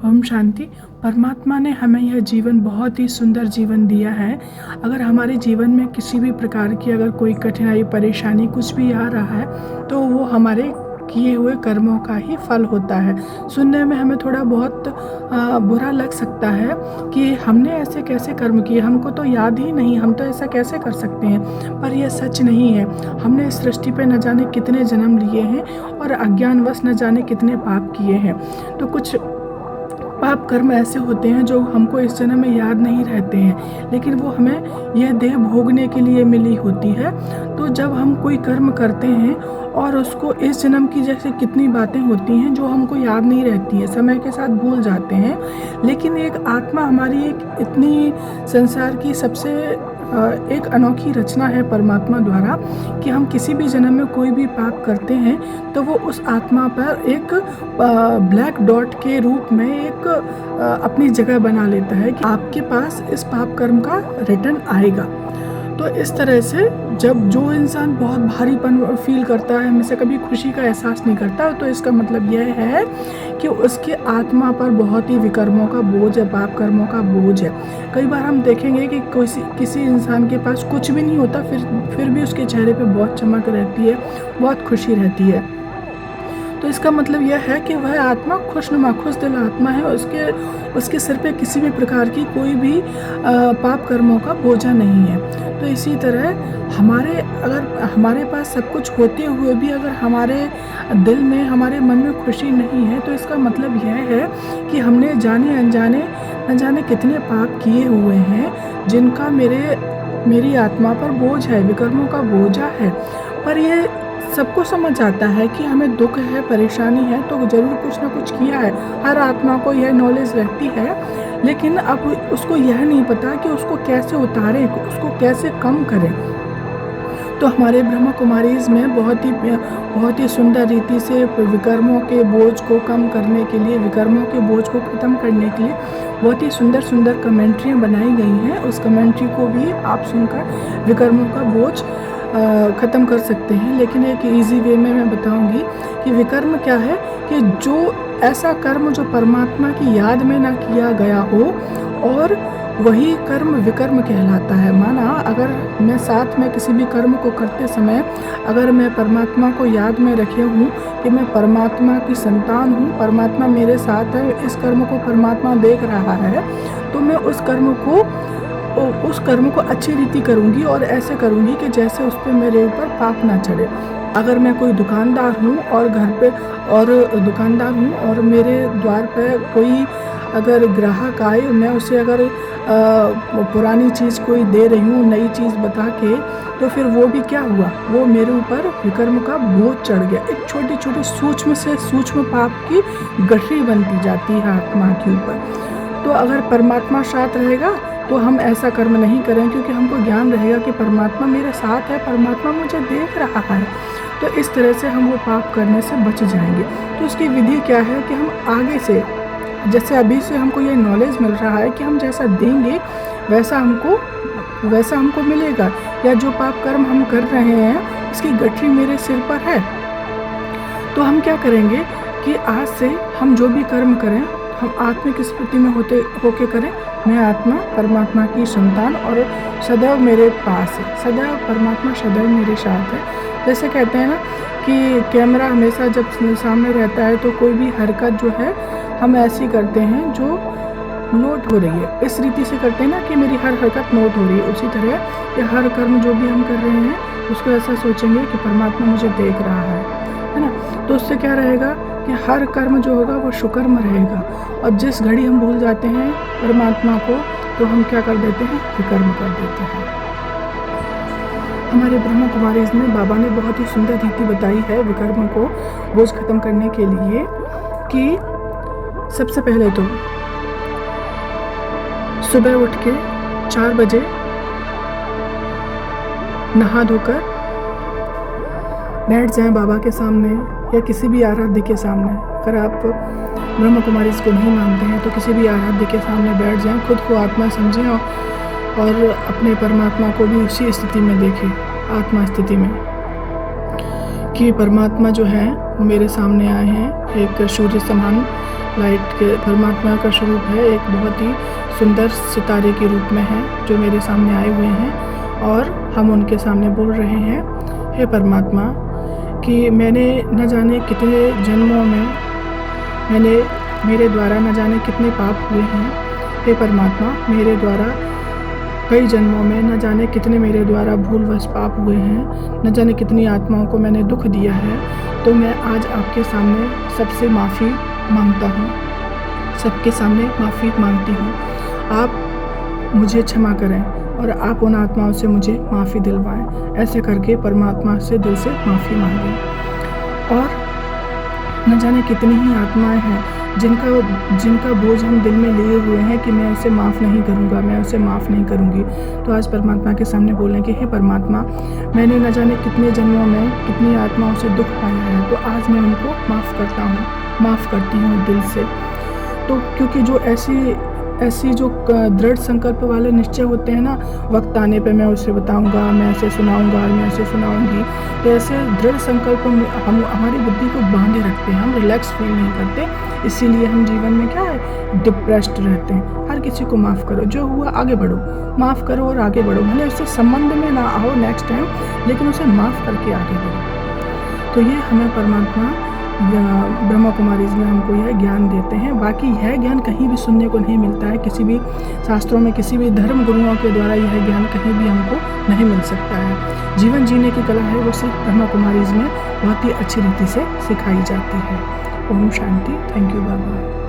ओम शांति। परमात्मा ने हमें यह जीवन बहुत ही सुंदर जीवन दिया है। अगर हमारे जीवन में किसी भी प्रकार की अगर कोई कठिनाई परेशानी कुछ भी आ रहा है तो वो हमारे किए हुए कर्मों का ही फल होता है। सुनने में हमें थोड़ा बहुत बुरा लग सकता है कि हमने ऐसे कैसे कर्म किए, हमको तो याद ही नहीं, हम तो ऐसा कैसे कर सकते हैं। पर यह सच नहीं है। हमने इस सृष्टि पे न जाने कितने जन्म लिए हैं और अज्ञानवश न जाने कितने पाप किए हैं। तो कुछ पाप कर्म ऐसे होते हैं जो हमको इस जन्म में याद नहीं रहते हैं, लेकिन वो हमें यह देह भोगने के लिए मिली होती है। तो जब हम कोई कर्म करते हैं और उसको इस जन्म की जैसे कितनी बातें होती हैं जो हमको याद नहीं रहती है, समय के साथ भूल जाते हैं। लेकिन एक आत्मा हमारी एक इतनी संसार की सबसे एक अनोखी रचना है परमात्मा द्वारा कि हम किसी भी जन्म में कोई भी पाप करते हैं तो वो उस आत्मा पर एक ब्लैक डॉट के रूप में एक अपनी जगह बना लेता है कि आपके पास इस पाप कर्म का रिटर्न आएगा। तो इस तरह से जब जो इंसान बहुत भारीपन फील करता है, हमेशा कभी खुशी का एहसास नहीं करता, तो इसका मतलब यह है कि उसके आत्मा पर बहुत ही विकर्मों का बोझ है, पाप कर्मों का बोझ है। कई बार हम देखेंगे कि किसी इंसान के पास कुछ भी नहीं होता, फिर भी उसके चेहरे पे बहुत चमक रहती है, बहुत खुशी रहती है। तो इसका मतलब यह है कि वह आत्मा खुशनुमा खुश दिल आत्मा है। उसके सिर पे किसी भी प्रकार की कोई भी पाप कर्मों का बोझा नहीं है। तो इसी तरह अगर हमारे पास सब कुछ होते हुए भी अगर हमारे दिल में, हमारे मन में खुशी नहीं है, तो इसका मतलब यह है कि हमने जाने अनजाने न जाने कितने पाप किए हुए हैं जिनका मेरी आत्मा पर बोझ है, विकर्मों का बोझा है। पर ये सबको समझ आता है कि हमें दुख है, परेशानी है, तो ज़रूर कुछ ना कुछ किया है। हर आत्मा को यह नॉलेज रहती है, लेकिन अब उसको यह नहीं पता कि उसको कैसे उतारें, उसको कैसे कम करें। तो हमारे ब्रह्मा कुमारीज़ में बहुत ही सुंदर रीति से विकर्मों के बोझ को कम करने के लिए, विकर्मों के बोझ को ख़त्म करने के लिए बहुत ही सुंदर सुंदर कमेंट्रियाँ बनाई गई हैं। उस कमेंट्री को भी आप सुनकर विकर्मों का बोझ ख़त्म कर सकते हैं। लेकिन एक इजी वे में मैं बताऊंगी कि विकर्म क्या है, कि जो ऐसा कर्म जो परमात्मा की याद में ना किया गया हो, और वही कर्म विकर्म कहलाता है। माना अगर मैं साथ में किसी भी कर्म को करते समय अगर मैं परमात्मा को याद में रखे हूँ कि मैं परमात्मा की संतान हूँ, परमात्मा मेरे साथ है, इस कर्म को परमात्मा देख रहा है, तो मैं उस कर्म को अच्छी रीति करूँगी और ऐसे करूँगी कि जैसे उस पर मेरे ऊपर पाप ना चढ़े। अगर मैं कोई दुकानदार हूँ और मेरे द्वार पे कोई अगर ग्राहक आए, मैं उसे अगर पुरानी चीज़ कोई दे रही हूँ, नई चीज़ बता के, तो फिर वो भी क्या हुआ, वो मेरे ऊपर विकर्म का बोझ चढ़ गया। एक छोटी छोटी सूक्ष्म से सूक्ष्म पाप की गठरी बनती जाती है आत्मा के ऊपर। तो अगर परमात्मा साथ रहेगा तो हम ऐसा कर्म नहीं करें, क्योंकि हमको ज्ञान रहेगा कि परमात्मा मेरे साथ है, परमात्मा मुझे देख रहा है। तो इस तरह से हम वो पाप करने से बच जाएंगे। तो उसकी विधि क्या है कि हम आगे से, जैसे अभी से हमको ये नॉलेज मिल रहा है कि हम जैसा देंगे वैसा हमको मिलेगा, या जो पाप कर्म हम कर रहे हैं इसकी गठरी मेरे सिर पर है। तो हम क्या करेंगे कि आज से हम जो भी कर्म करें हम आत्मिक स्थिति में होके करें। मैं आत्मा परमात्मा की संतान और सदैव मेरे पास है, सदैव परमात्मा सदैव मेरे साथ है। जैसे कहते हैं ना कि कैमरा हमेशा जब सामने रहता है तो कोई भी हरकत जो है हम ऐसी करते हैं जो नोट हो रही है, इस रीति से करते हैं ना कि मेरी हर हरकत नोट हो रही है। उसी तरह कि हर कर्म जो भी हम कर रहे हैं उसको ऐसा सोचेंगे कि परमात्मा मुझे देख रहा है ना। तो उससे क्या रहेगा कि हर कर्म जो होगा वो सुकर्म रहेगा। और जिस घड़ी हम भूल जाते हैं परमात्मा को, तो हम क्या कर देते हैं, विकर्म कर देते हैं। हमारे ब्रह्मा कुमारीज़ में बाबा ने बहुत ही सुंदर रीति बताई है विकर्म को बोझ खत्म करने के लिए, कि सबसे पहले तो सुबह उठ के 4 बजे नहा धोकर बैठ जाएं बाबा के सामने या किसी भी आराध्य के सामने। अगर आप ब्रह्मा कुमारी को नहीं मानते हैं तो किसी भी आराध्य के सामने बैठ जाएं, खुद को आत्मा समझें और अपने परमात्मा को भी उसी स्थिति में देखें, आत्मा स्थिति में, कि परमात्मा जो है मेरे सामने आए हैं, एक सूर्य समान लाइट के परमात्मा का स्वरूप है, एक बहुत ही सुंदर सितारे के रूप में है जो मेरे सामने आए हुए हैं और हम उनके सामने बोल रहे हैं, हे परमात्मा, कि मैंने न जाने कितने जन्मों में मेरे द्वारा न जाने कितने पाप हुए हैं। हे परमात्मा, मेरे द्वारा कई जन्मों में न जाने कितने मेरे द्वारा भूलवश पाप हुए हैं, न जाने कितनी आत्माओं को मैंने दुख दिया है। तो मैं आज आपके सामने सबसे माफ़ी मांगता हूँ, सबके सामने माफ़ी मांगती हूँ। आप मुझे क्षमा करें और आप उन आत्माओं से मुझे माफ़ी दिलवाएं। ऐसे करके परमात्मा से दिल से माफ़ी मांगें। और न जाने कितनी ही आत्माएं हैं जिनका बोझ हम दिल में लिए हुए हैं कि मैं उसे माफ़ नहीं करूँगा, मैं उसे माफ़ नहीं करूँगी। तो आज परमात्मा के सामने बोलें कि हे परमात्मा, मैंने न जाने कितने जन्मों में कितनी आत्माओं से दुख पाया है, तो आज मैं उनको माफ़ करता हूँ, माफ़ करती हूँ दिल से। तो क्योंकि जो ऐसी जो दृढ़ संकल्प वाले निश्चय होते हैं ना, वक्त आने पे मैं उसे बताऊंगा, मैं ऐसे सुनाऊंगा, मैं ऐसे सुनाऊंगी, तो ऐसे दृढ़ संकल्प हम हमारी बुद्धि को बांधे रखते हैं, हम रिलैक्स फील नहीं करते। इसीलिए हम जीवन में क्या है, डिप्रेस्ड रहते हैं। हर किसी को माफ़ करो, जो हुआ आगे बढ़ो, माफ़ करो और आगे बढ़ो। भले उससे संबंध में ना आओ नेक्स्ट टाइम, लेकिन उसे माफ़ करके आगे बढ़ो। तो ये हमें परमात्मा ब्रह्मा कुमारीज़ में हमको यह ज्ञान देते हैं। बाकी यह ज्ञान कहीं भी सुनने को नहीं मिलता है, किसी भी शास्त्रों में, किसी भी धर्म गुरुओं के द्वारा यह ज्ञान कहीं भी हमको नहीं मिल सकता है। जीवन जीने की कला है वो सिर्फ ब्रह्मा कुमारीज़ में बहुत ही अच्छी रीति से सिखाई जाती है। ओम शांति। Thank you Baba.